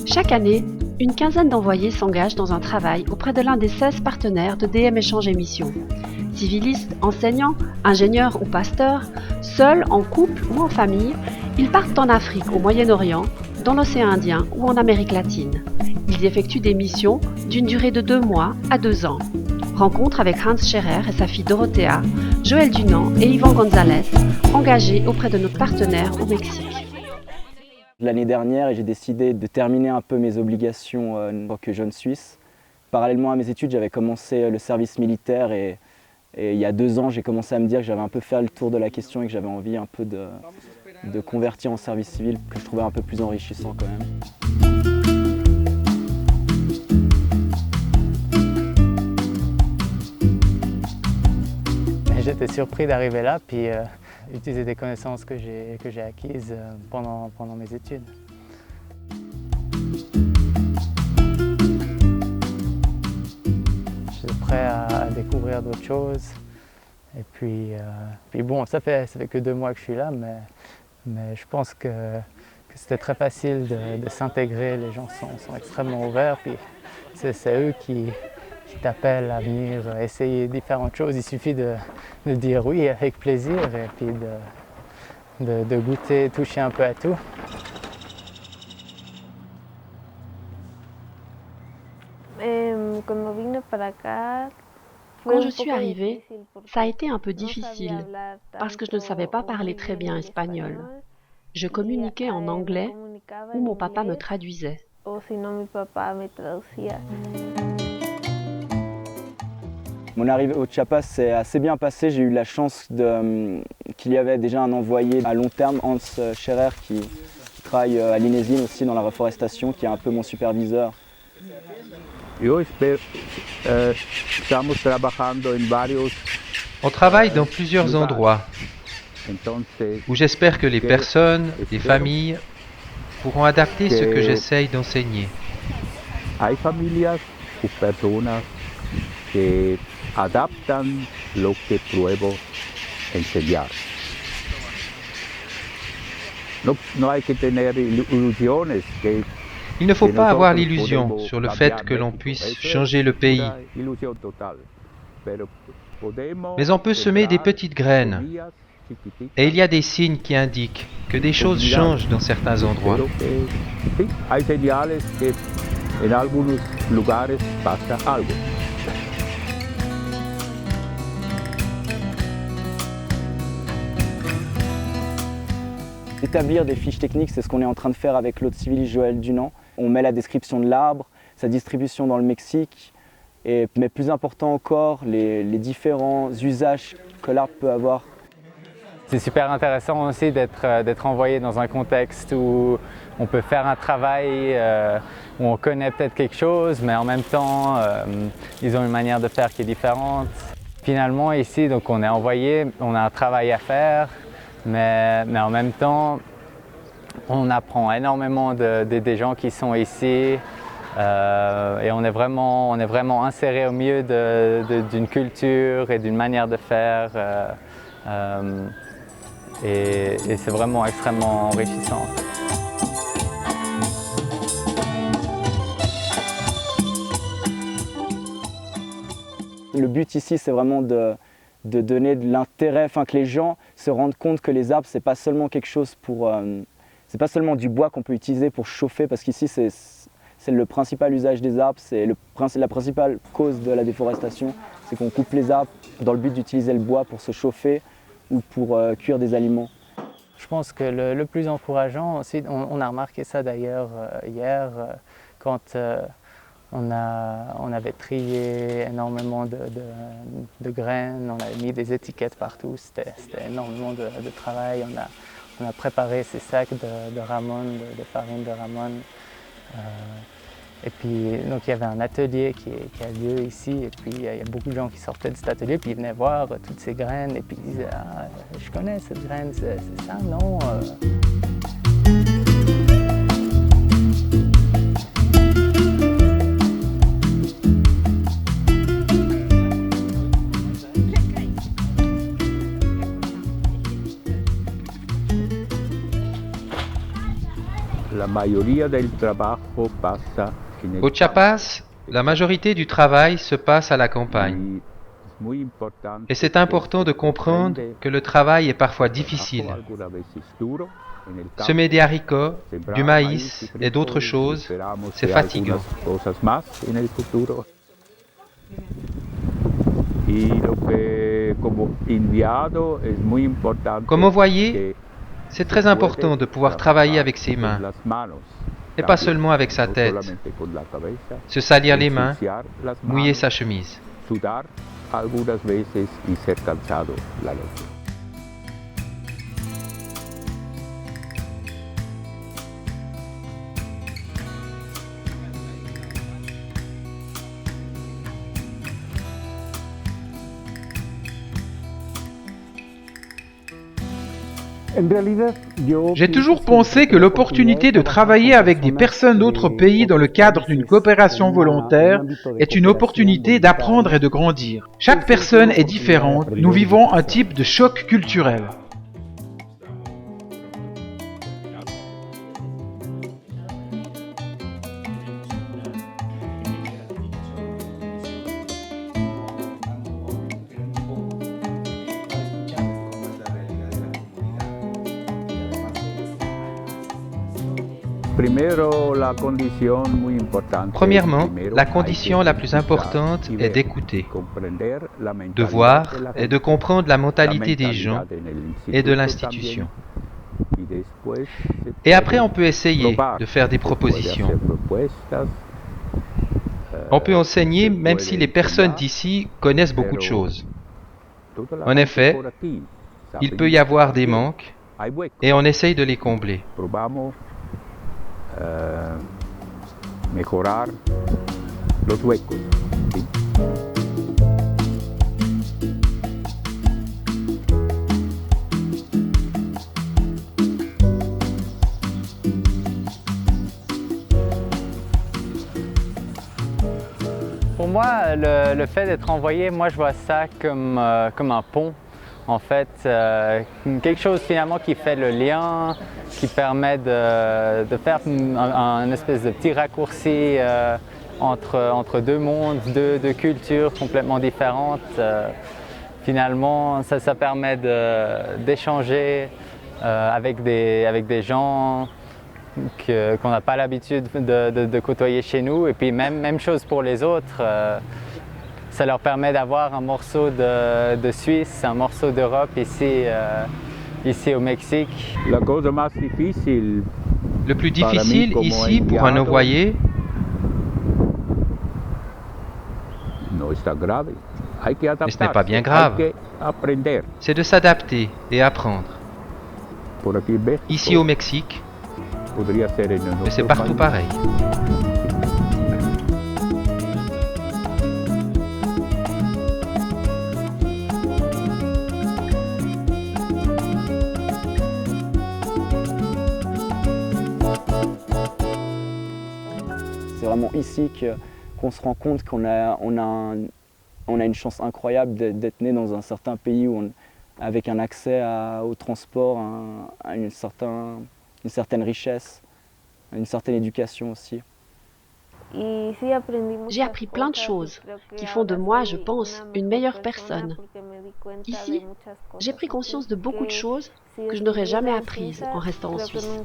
Chaque année, une quinzaine d'envoyés s'engagent dans un travail auprès de l'un des 16 partenaires de DM Échange et Mission. Civilistes, enseignants, ingénieurs ou pasteurs, seuls, en couple ou en famille, ils partent en Afrique, au Moyen-Orient, dans l'océan Indien ou en Amérique latine. Ils effectuent des missions d'une durée de 2 mois à 2 ans. Rencontre avec Hans Scherer et sa fille Dorothea, Joël Dunant et Yvan Gonzalez, engagés auprès de notre partenaire au Mexique. L'année dernière, j'ai décidé de terminer un peu mes obligations en tant que jeune Suisse. Parallèlement à mes études, j'avais commencé le service militaire et il y a 2 ans, j'ai commencé à me dire que j'avais un peu fait le tour de la question et que j'avais envie un peu de convertir en service civil, que je trouvais un peu plus enrichissant quand même. J'étais surpris d'arriver là puis utiliser des connaissances que j'ai acquises pendant mes études. Je suis prêt à découvrir d'autres choses. Et puis bon, ça fait que 2 mois que je suis là, mais je pense que c'était très facile de s'intégrer. Les gens sont extrêmement ouverts. Puis c'est eux qui t'appellent à venir essayer différentes choses. Il suffit de dire oui avec plaisir et puis de goûter, toucher un peu à tout. Quand je suis arrivée, ça a été un peu difficile parce que je ne savais pas parler très bien espagnol. Je communiquais en anglais ou mon papa me traduisait. Mon arrivée au Chiapas s'est assez bien passée. J'ai eu la chance qu'il y avait déjà un envoyé à long terme, Hans Scherer, qui travaille à l'Inésine aussi dans la reforestation, qui est un peu mon superviseur. On travaille dans plusieurs endroits où j'espère que les personnes, les familles pourront adapter ce que j'essaye d'enseigner. Adaptan lo que pruebo enseñar. No hay que tener ilusiones que Il ne faut pas avoir l'illusion sur le fait que l'on puisse changer le pays. Mais on peut semer des petites graines. Et il y a des signes qui indiquent que des choses changent dans certains endroits. Hay señales que en algunos lugares pasa algo. Établir des fiches techniques, c'est ce qu'on est en train de faire avec l'autre civiliste Joël Dunant. On met la description de l'arbre, sa distribution dans le Mexique, mais plus important encore, les différents usages que l'arbre peut avoir. C'est super intéressant aussi d'être envoyé dans un contexte où on peut faire un travail, où on connaît peut-être quelque chose, mais en même temps, ils ont une manière de faire qui est différente. Finalement, ici, donc, on est envoyé, on a un travail à faire, mais en même temps, on apprend énormément des gens qui sont ici et on est vraiment inséré au milieu d'une culture et d'une manière de faire et c'est vraiment extrêmement enrichissant. Le but ici, c'est vraiment de donner de l'intérêt, que les gens se rendent compte que les arbres, c'est pas seulement quelque chose c'est pas seulement du bois qu'on peut utiliser pour chauffer, parce qu'ici c'est le principal usage des arbres, c'est la principale cause de la déforestation, c'est qu'on coupe les arbres dans le but d'utiliser le bois pour se chauffer ou pour cuire des aliments. Je pense que le plus encourageant aussi, on a remarqué ça d'ailleurs hier, quand on avait trié énormément de graines, on avait mis des étiquettes partout, c'était énormément de travail. On a préparé ces sacs de ramon, de farine de ramon. Et puis donc il y avait un atelier qui a lieu ici, et puis il y a beaucoup de gens qui sortaient de cet atelier, puis ils venaient voir toutes ces graines, et puis ils disaient « Ah, je connais cette graine, c'est ça, non ?» la mayoría del trabajo pasa en el Au Chiapas, la majorité du travail se passe à la campagne. Et c'est important de comprendre que le travail est parfois difficile. Semer des haricots, du maïs et d'autres choses, c'est fatigant. Comme envoyé, c'est très important de pouvoir travailler avec ses mains, et pas seulement avec sa tête. Se salir les mains, mouiller sa chemise. Algunas veces y ser cansado la noche. J'ai toujours pensé que l'opportunité de travailler avec des personnes d'autres pays dans le cadre d'une coopération volontaire est une opportunité d'apprendre et de grandir. Chaque personne est différente, nous vivons un type de choc culturel. Premièrement, la condition la plus importante est d'écouter, de voir et de comprendre la mentalité des gens et de l'institution. Et après, on peut essayer de faire des propositions. On peut enseigner même si les personnes d'ici connaissent beaucoup de choses. En effet, il peut y avoir des manques et on essaye de les combler. Mejorar los huecos. ¿Sí? Pour moi, le fait d'être envoyé, moi je vois ça comme un pont. En fait, quelque chose finalement qui fait le lien, qui permet de faire un espèce de petit raccourci entre deux mondes, deux cultures complètement différentes. Finalement, ça permet d'échanger avec des gens qu'on n'a pas l'habitude de côtoyer chez nous. Et puis même chose pour les autres. Ça leur permet d'avoir un morceau de Suisse, un morceau d'Europe ici au Mexique. Le plus difficile ici pour un envoyé, mais ce n'est pas bien grave, c'est de s'adapter et apprendre. Ici au Mexique, mais c'est partout pareil. C'est vraiment ici qu'on se rend compte qu'on a une chance incroyable d'être né dans un certain pays avec un accès au transport, à une certaine richesse, une certaine éducation aussi. J'ai appris plein de choses qui font de moi, je pense, une meilleure personne. Ici, j'ai pris conscience de beaucoup de choses que je n'aurais jamais apprises en restant en Suisse.